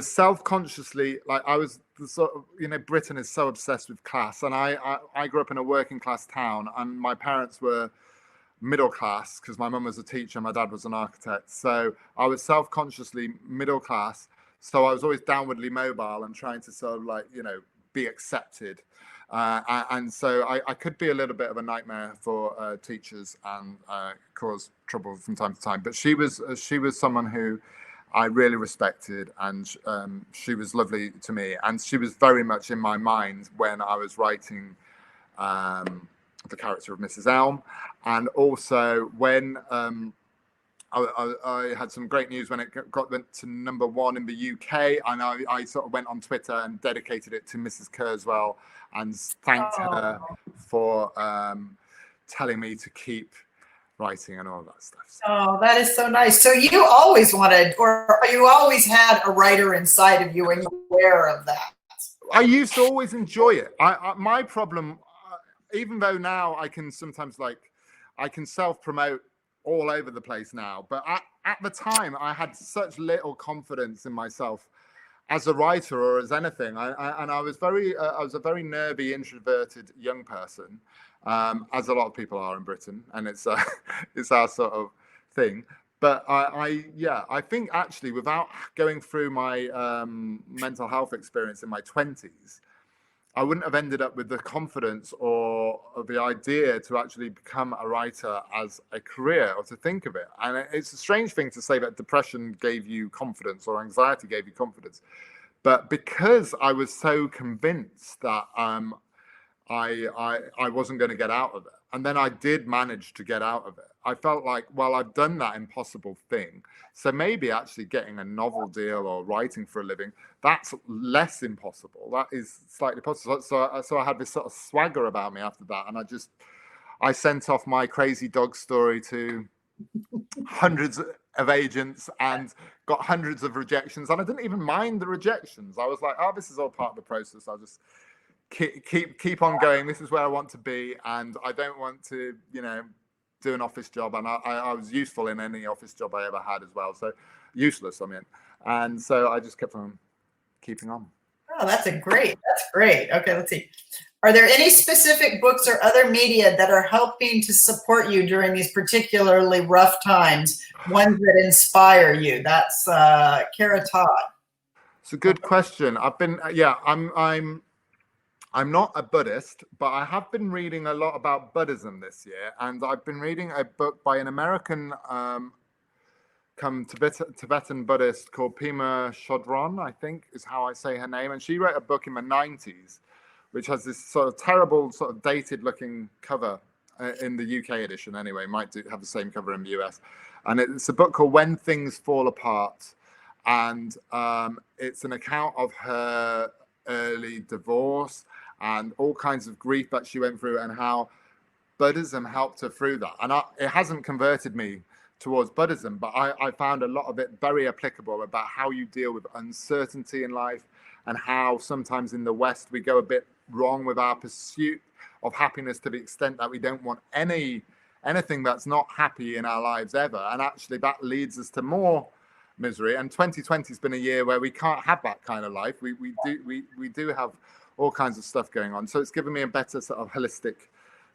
self-consciously, like, I was the sort of, Britain is so obsessed with class, and I grew up in a working class town, and my parents were middle class because my mum was a teacher, my dad was an architect. So I was self-consciously middle class. So I was always downwardly mobile and trying to sort of like, be accepted. And so I could be a little bit of a nightmare for teachers and cause trouble from time to time. But she was someone who I really respected, and she was lovely to me. And she was very much in my mind when I was writing the character of Mrs. Elm. And also when I had some great news when it went to #1 in the UK, and I sort of went on Twitter and dedicated it to Mrs. Kurzweil and thanked her for telling me to keep writing and all that stuff. Oh, that is so nice. So you always wanted, or you always had a writer inside of you, and you're aware of that? I used to always enjoy it. My problem, even though now I can sometimes I can self-promote all over the place now, but at the time I had such little confidence in myself as a writer or as anything. I was a very nervy, introverted young person, as a lot of people are in Britain, and it's our sort of thing. But I think actually, without going through my mental health experience in my 20s, I wouldn't have ended up with the confidence or the idea to actually become a writer as a career, or to think of it. And it's a strange thing to say that depression gave you confidence or anxiety gave you confidence. But because I was so convinced that I wasn't going to get out of it, and then I did manage to get out of it, I felt like, well, I've done that impossible thing. So maybe actually getting a novel deal or writing for a living, that's less impossible. That is slightly possible. So I had this sort of swagger about me after that. And I sent off my crazy dog story to hundreds of agents and got hundreds of rejections. And I didn't even mind the rejections. I was like, oh, this is all part of the process. I'll just keep on going. This is where I want to be, and I don't want to, do an office job. And I was useful in any office job I ever had as well. So useless, I mean. And so I just kept on keeping on. Oh, that's great. Okay, let's see. Are there any specific books or other media that are helping to support you during these particularly rough times? Ones that inspire you? That's Kara Todd. It's a good question. I'm not a Buddhist, but I have been reading a lot about Buddhism this year, and I've been reading a book by an American Tibetan Buddhist called Pema Chodron, I think is how I say her name, and she wrote a book in the 90s, which has this sort of terrible, sort of dated-looking cover in the UK edition. Anyway, might have the same cover in the US, and it's a book called When Things Fall Apart, and it's an account of her early divorce and all kinds of grief that she went through, and how Buddhism helped her through that. And it hasn't converted me towards Buddhism, but I found a lot of it very applicable about how you deal with uncertainty in life, and how sometimes in the West we go a bit wrong with our pursuit of happiness to the extent that we don't want anything that's not happy in our lives ever, and actually that leads us to more misery. And 2020 has been a year where we can't have that kind of life. We do have all kinds of stuff going on, so it's given me a better sort of holistic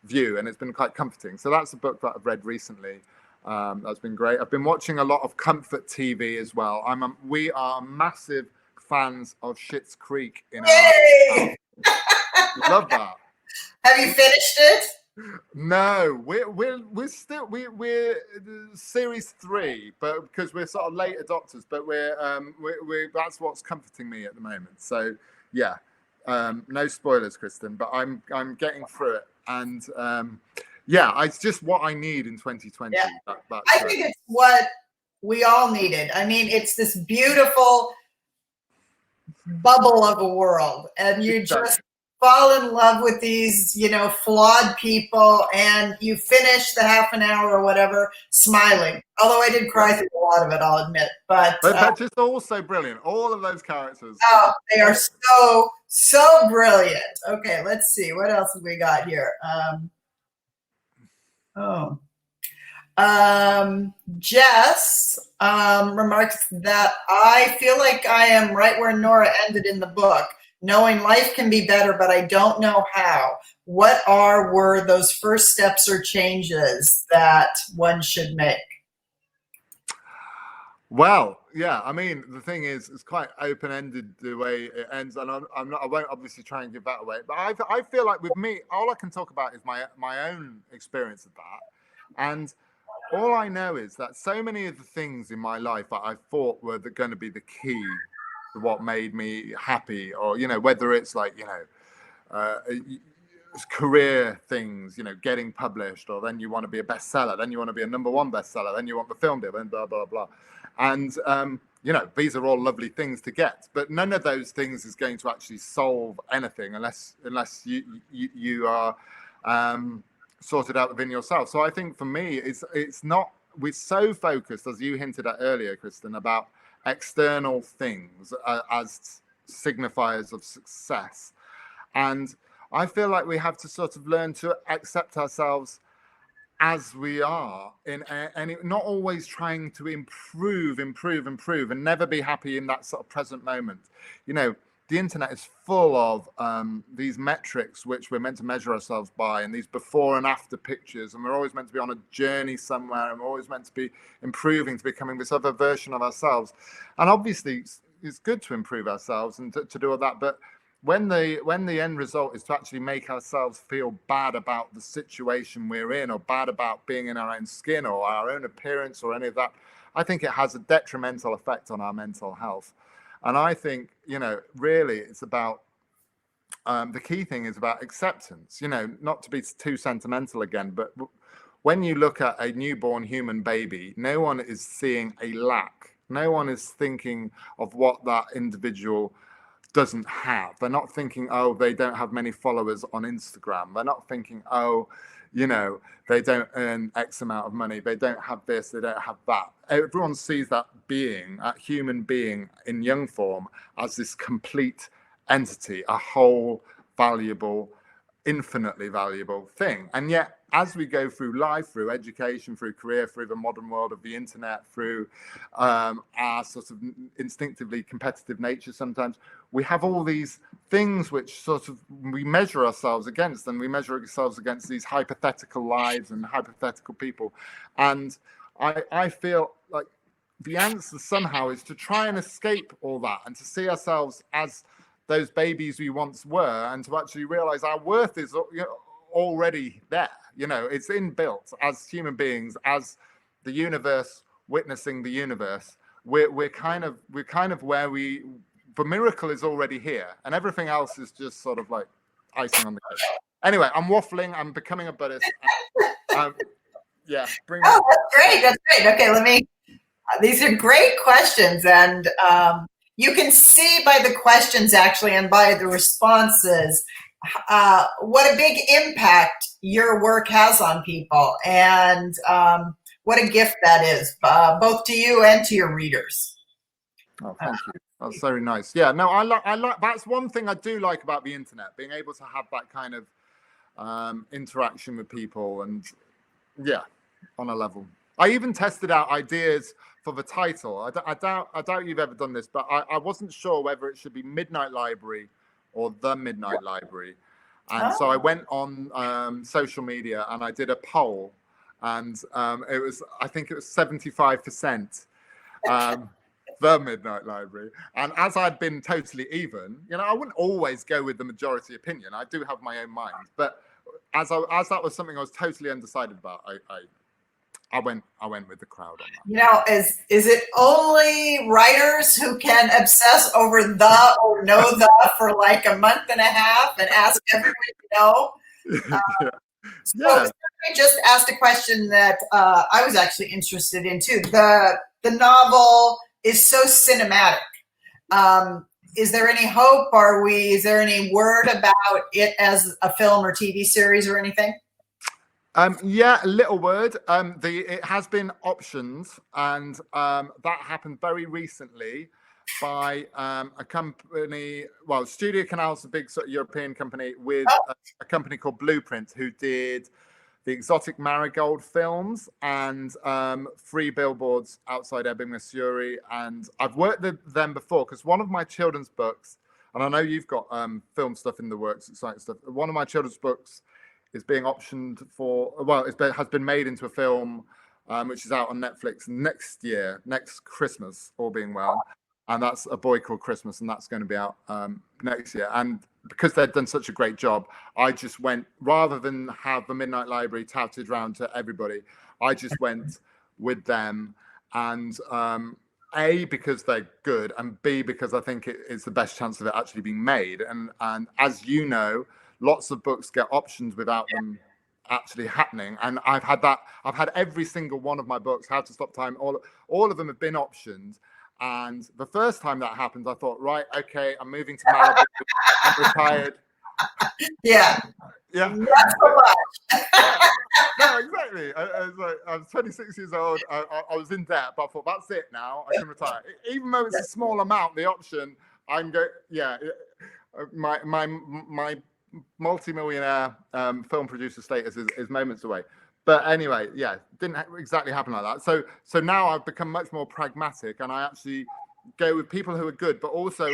view, and it's been quite comforting. So that's a book that I've read recently. That's been great. I've been watching a lot of comfort TV as well. We are massive fans of Schitt's Creek in our house. Love that. Have you finished it? No, we're still series 3, but because we're sort of late adopters, but we're that's what's comforting me at the moment. So yeah, no spoilers, Kristin, but I'm getting through it, and it's just what I need in 2020. Yeah. I think it's what we all needed. I mean, it's this beautiful bubble of a world, and you just fall in love with these, flawed people, and you finish the half an hour or whatever smiling. Although I did cry through a lot of it, I'll admit. But that's just also brilliant. All of those characters. Oh, they are so brilliant. Okay, let's see. What else have we got here? Jess remarks that I feel like I am right where Nora ended in the book, knowing life can be better, but I don't know how. What were those first steps or changes that one should make? Well, yeah, I mean, the thing is, it's quite open-ended the way it ends, and I won't obviously try and give that away. But I feel like with me, all I can talk about is my own experience of that, and all I know is that so many of the things in my life that I thought were going to be the key to what made me happy, or whether it's like career things, getting published, or then you want to be a bestseller, then you want to be a #1 bestseller, then you want the film deal, and blah blah blah. And these are all lovely things to get, but none of those things is going to actually solve anything unless you are sorted out within yourself. So I think for me, it's not, we're so focused, as you hinted at earlier, Kristin, about external things as signifiers of success, and I feel like we have to sort of learn to accept ourselves as we are, and not always trying to improve, and never be happy in that sort of present moment. The internet is full of these metrics which we're meant to measure ourselves by, and these before and after pictures, and we're always meant to be on a journey somewhere, and we're always meant to be improving, to becoming this other version of ourselves. And obviously it's good to improve ourselves and to do all that, but when the end result is to actually make ourselves feel bad about the situation we're in, or bad about being in our own skin or our own appearance or any of that, I think it has a detrimental effect on our mental health. And I think, really it's about, the key thing is about acceptance, not to be too sentimental again, but when you look at a newborn human baby, no one is seeing a lack. No one is thinking of what that individual doesn't have. They're not thinking, oh, they don't have many followers on Instagram. They're not thinking, oh, they don't earn X amount of money. They don't have this, they don't have that. Everyone sees that human being in young form as this complete entity, a whole valuable, infinitely valuable thing. And yet, as we go through life, through education, through career, through the modern world of the internet, through our sort of instinctively competitive nature, sometimes we have all these things which sort of we measure ourselves against, and we measure ourselves against these hypothetical lives and hypothetical people. And I feel like the answer somehow is to try and escape all that and to see ourselves as those babies we once were, and to actually realize our worth is already there. It's inbuilt as human beings, as the universe witnessing the universe. We're kind of where the miracle is already here, and everything else is just sort of like icing on the cake. Anyway, I'm waffling. I'm becoming a Buddhist. Yeah, bring. Oh, that's great. That's great. Okay, these are great questions, and you can see by the questions actually and by the responses what a big impact your work has on people, and what a gift that is, both to you and to your readers. Oh, thank you. That's very nice. Yeah, no, I like. That's one thing I do like about the internet, being able to have that kind of interaction with people, and yeah, on a level. I even tested out ideas for the title. I doubt you've ever done this, but I wasn't sure whether it should be Midnight Library or The Midnight Library. And so I went on social media and I did a poll, and I think it was 75% The Midnight Library. And as I'd been totally even, I wouldn't always go with the majority opinion. I do have my own mind, but as that was something I was totally undecided about, I went with the crowd on that. Is it only writers who can obsess over the or know the for like a month and a half and ask everyone to know? So I just asked a question that I was actually interested in too. The novel is so cinematic. Is there any hope? Is there any word about it as a film or TV series or anything? Yeah, a little word. It has been optioned, and that happened very recently by a company. Well, Studio Canal's a big sort of European company with a company called Blueprint, who did the Exotic Marigold films and 3 Billboards Outside Ebbing, Missouri. And I've worked with them before because one of my children's books, and I know you've got film stuff in the works, exciting stuff. One of my children's books is being optioned for, has been made into a film, which is out on Netflix next Christmas, all being well. And that's A Boy Called Christmas, and that's going to be out next year. And because they've done such a great job, I just went, rather than have the Midnight Library touted around to everybody, I just went with them. And A, because they're good, and B, because I think it's the best chance of it actually being made. And as you know, lots of books get options without them actually happening. And I've had every single one of my books, How to Stop Time, all of them have been optioned. And the first time that happened, I thought, right, okay, I'm moving to Malibu. I'm retired. Yeah. Yeah. Not so much. No, exactly. I was 26 years old. I was in debt, but I thought, that's it now. I can retire. Even though it's a small amount, the option, my multi-millionaire film producer status is moments away. But anyway, yeah, didn't exactly happen like that. So now I've become much more pragmatic, and I actually go with people who are good, but also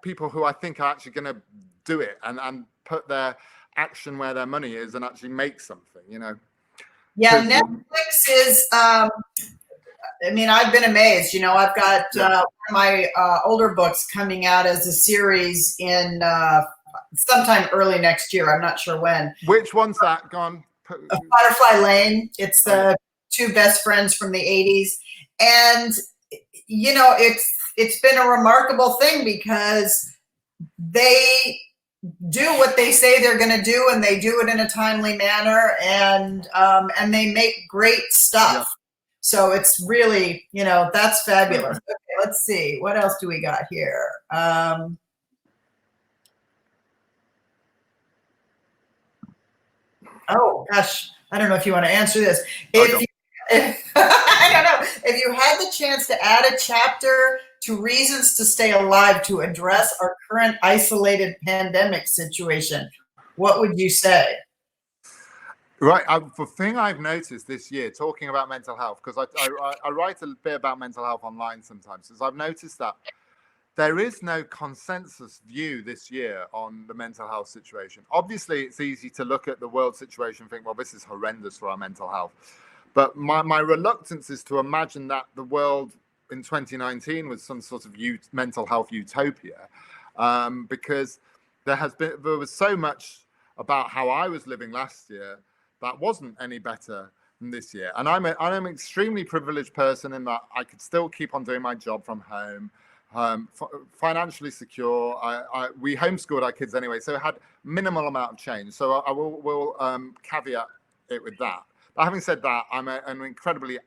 people who I think are actually going to do it and put their action where their money is and actually make something, Yeah, Netflix is, I've been amazed. I've got one of my older books coming out as a series in sometime early next year. I'm not sure when. Which one's that? Gone. Butterfly Lane. It's the 2 best friends from the 80s. And, it's been a remarkable thing because they do what they say they're going to do, and they do it in a timely manner, and they make great stuff. Yeah. So it's really, that's fabulous. Okay, let's see. What else do we got here? Oh gosh, I don't know if you want to answer this. I don't know. if you had the chance to add a chapter to Reasons to Stay Alive to address our current isolated pandemic situation, what would you say? Right. The thing I've noticed this year, talking about mental health, because I write a bit about mental health online sometimes, is I've noticed that there is no consensus view this year on the mental health situation. Obviously, it's easy to look at the world situation and think, well, this is horrendous for our mental health. But my reluctance is to imagine that the world in 2019 was some sort of mental health utopia, because there was so much about how I was living last year that wasn't any better than this year. And I'm an extremely privileged person in that I could still keep on doing my job from home, financially secure. We homeschooled our kids anyway, so it had minimal amount of change. So I will caveat it with that. But having said that, I'm an incredibly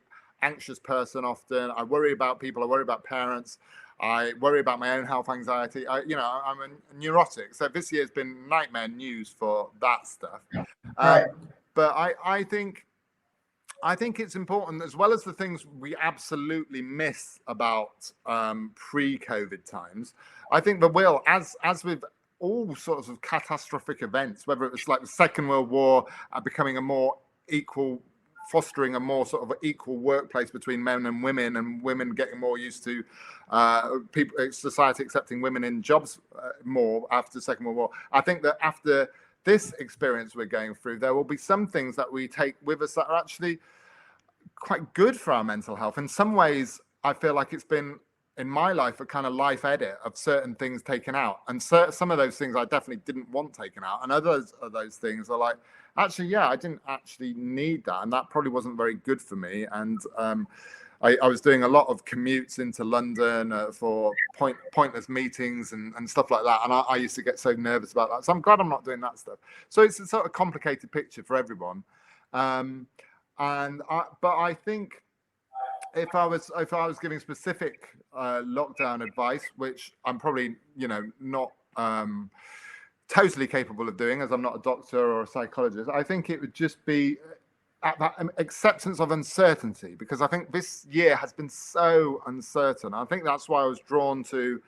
anxious person often. I worry about people. I worry about parents. I worry about my own health anxiety. I'm a neurotic. So this year's been nightmare news for that stuff. Right. But I think it's important, as well as the things we absolutely miss about pre-COVID times. I think the will, as with all sorts of catastrophic events, whether it was like the Second World War becoming a more equal, fostering a more sort of equal workplace between men and women getting more used to society accepting women in jobs more after the Second World War. I think that after this experience we're going through, there will be some things that we take with us that are actually quite good for our mental health. In some ways, I feel like it's been, in my life, a kind of life edit of certain things taken out. And some of those things I definitely didn't want taken out. And others of those things are like, actually, yeah, I didn't actually need that. And that probably wasn't very good for me. And I was doing a lot of commutes into London for pointless meetings and stuff like that. And I used to get so nervous about that. So I'm glad I'm not doing that stuff. So it's a sort of complicated picture for everyone. But I think if I was giving specific lockdown advice, which I'm probably not totally capable of doing, as I'm not a doctor or a psychologist, I think it would just be that acceptance of uncertainty, because I think this year has been so uncertain. I think that's why I was drawn to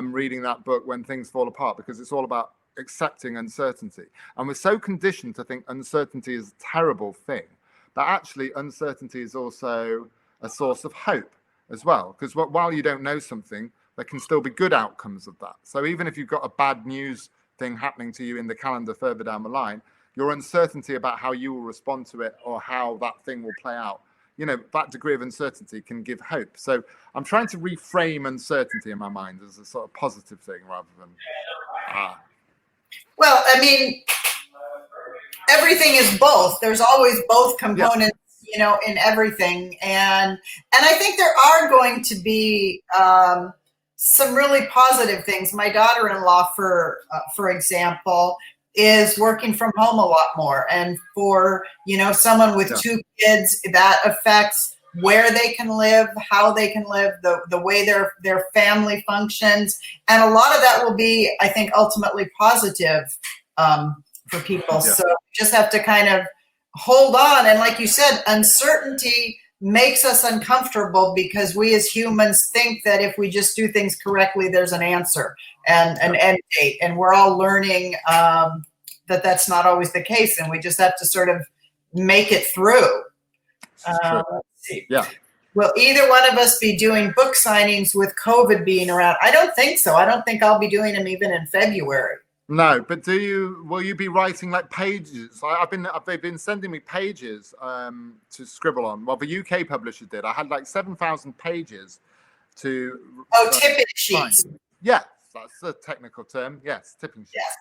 reading that book, When Things Fall Apart, because it's all about accepting uncertainty. And we're so conditioned to think uncertainty is a terrible thing, but actually uncertainty is also a source of hope as well, because while you don't know something, there can still be good outcomes of that. So even if you've got a bad news thing happening to you in the calendar further down the line, your uncertainty about how you will respond to it or how that thing will play out, that degree of uncertainty can give hope. So I'm trying to reframe uncertainty in my mind as a sort of positive thing rather than Well, I mean, everything is both. There's always both components, in everything. And I think there are going to be some really positive things. My daughter-in-law, for example, is working from home a lot more. And for, someone with two kids, that affects where they can live, how they can live, the way their family functions. And a lot of that will be, I think, ultimately positive for people. Yeah. So we just have to kind of hold on. And like you said, uncertainty makes us uncomfortable because we as humans think that if we just do things correctly, there's an answer and an end date. And we're all learning that that's not always the case. And we just have to sort of make it through. Let's see. Yeah. Will either one of us be doing book signings with COVID being around? I don't think so. I don't think I'll be doing them even in February. No, but will you be writing like pages? They've been sending me pages to scribble on. Well, the UK publisher did. I had like 7,000 pages to. Oh, tipping sheets. Yes, that's the technical term. Yes, tipping sheets. Yes.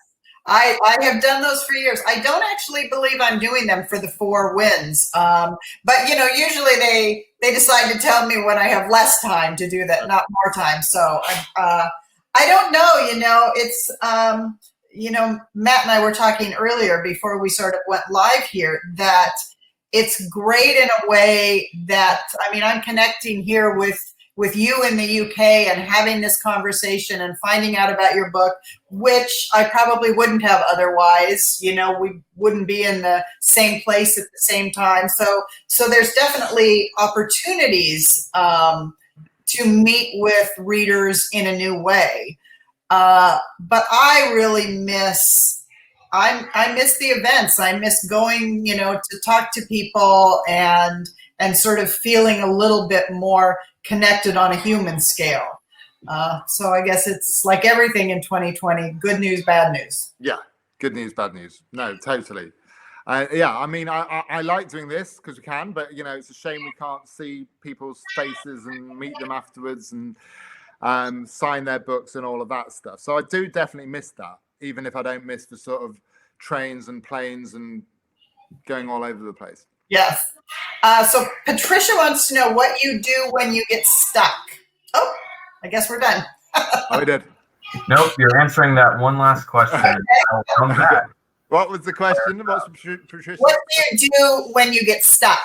I have done those for years. I don't actually believe I'm doing them for the 4 wins. But usually they decide to tell me when I have less time to do that, not more time. So I don't know, it's, Matt and I were talking earlier before we sort of went live here that it's great in a way that, I'm connecting here with with you in the UK and having this conversation and finding out about your book, which I probably wouldn't have otherwise. You know, we wouldn't be in the same place at the same time. So there's definitely opportunities to meet with readers in a new way. But I really I miss the events. I miss going, you know, to talk to people and sort of feeling a little bit more connected on a human scale. So I guess it's like everything in 2020, good news, bad news. Yeah, good news, bad news. No, totally. Yeah, I mean, I like doing this because we can, but, you know, it's a shame we can't see people's faces and meet them afterwards and sign their books and all of that stuff. So I do definitely miss that, even if I don't miss the sort of trains and planes and going all over the place. Yes. So Patricia wants to know what you do when you get stuck. Oh, I guess we're done. Oh, we did. Nope, you're answering that one last question. I'll come back. What was the question? What's Patricia? What do you do when you get stuck?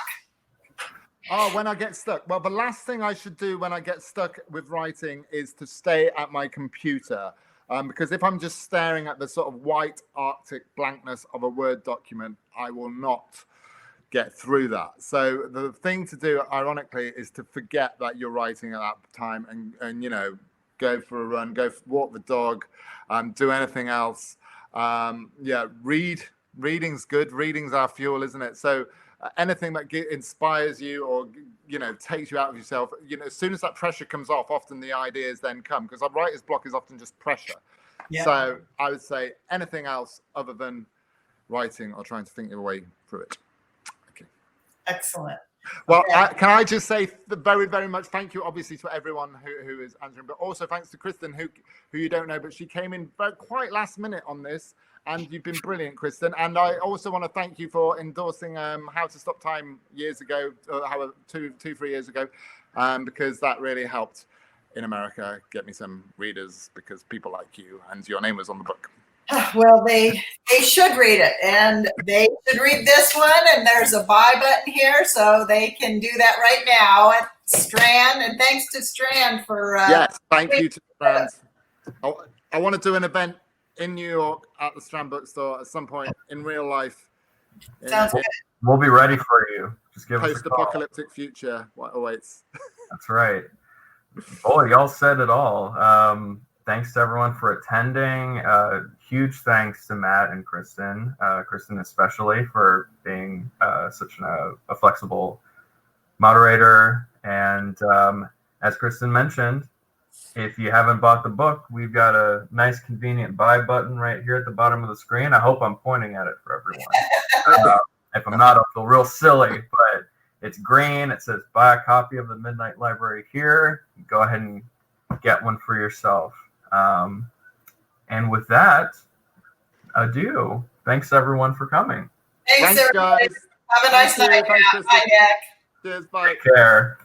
Oh, when I get stuck. Well, the last thing I should do when I get stuck with writing is to stay at my computer. Because if I'm just staring at the sort of white Arctic blankness of a Word document, I will not get through that. So the thing to do, ironically, is to forget that you're writing at that time and you know, go for a run, walk the dog, do anything else. Yeah, reading's good. Reading's our fuel, isn't it? So anything that inspires you or, you know, takes you out of yourself, you know, as soon as that pressure comes off, often the ideas then come, because our writer's block is often just pressure. Yeah. So I would say anything else other than writing or trying to think your way through it. Okay. Excellent. Well, can I just say very, very much thank you, obviously, to everyone who is answering, but also thanks to Kristin, who you don't know, but she came in quite last minute on this, and you've been brilliant, Kristin. And I also want to thank you for endorsing How to Stop Time years ago, or 2-3 years ago, because that really helped in America get me some readers, because people like you, and your name was on the book. Well, they should read it, and they should read this one, and there's a buy button here, so they can do that right now at Strand, and thanks to Strand for... yes, thank you to Strand. I want to do an event in New York at the Strand bookstore at some point in real life. Sounds good. We'll be ready for you. Just give us a call. Post-apocalyptic future, what awaits. That's right. Boy, y'all said it all. Thanks to everyone for attending. Huge thanks to Matt and Kristin. Kristin especially for being such a flexible moderator. And as Kristin mentioned, if you haven't bought the book, we've got a nice convenient buy button right here at the bottom of the screen. I hope I'm pointing at it for everyone. If I'm not, I'll feel real silly, but it's green. It says buy a copy of the Midnight Library here. Go ahead and get one for yourself. And with that, adieu. Thanks everyone for coming. Thanks everybody. Guys. Have a nice night. Thanks, Bye, Nick. Cheers, bye. Take care.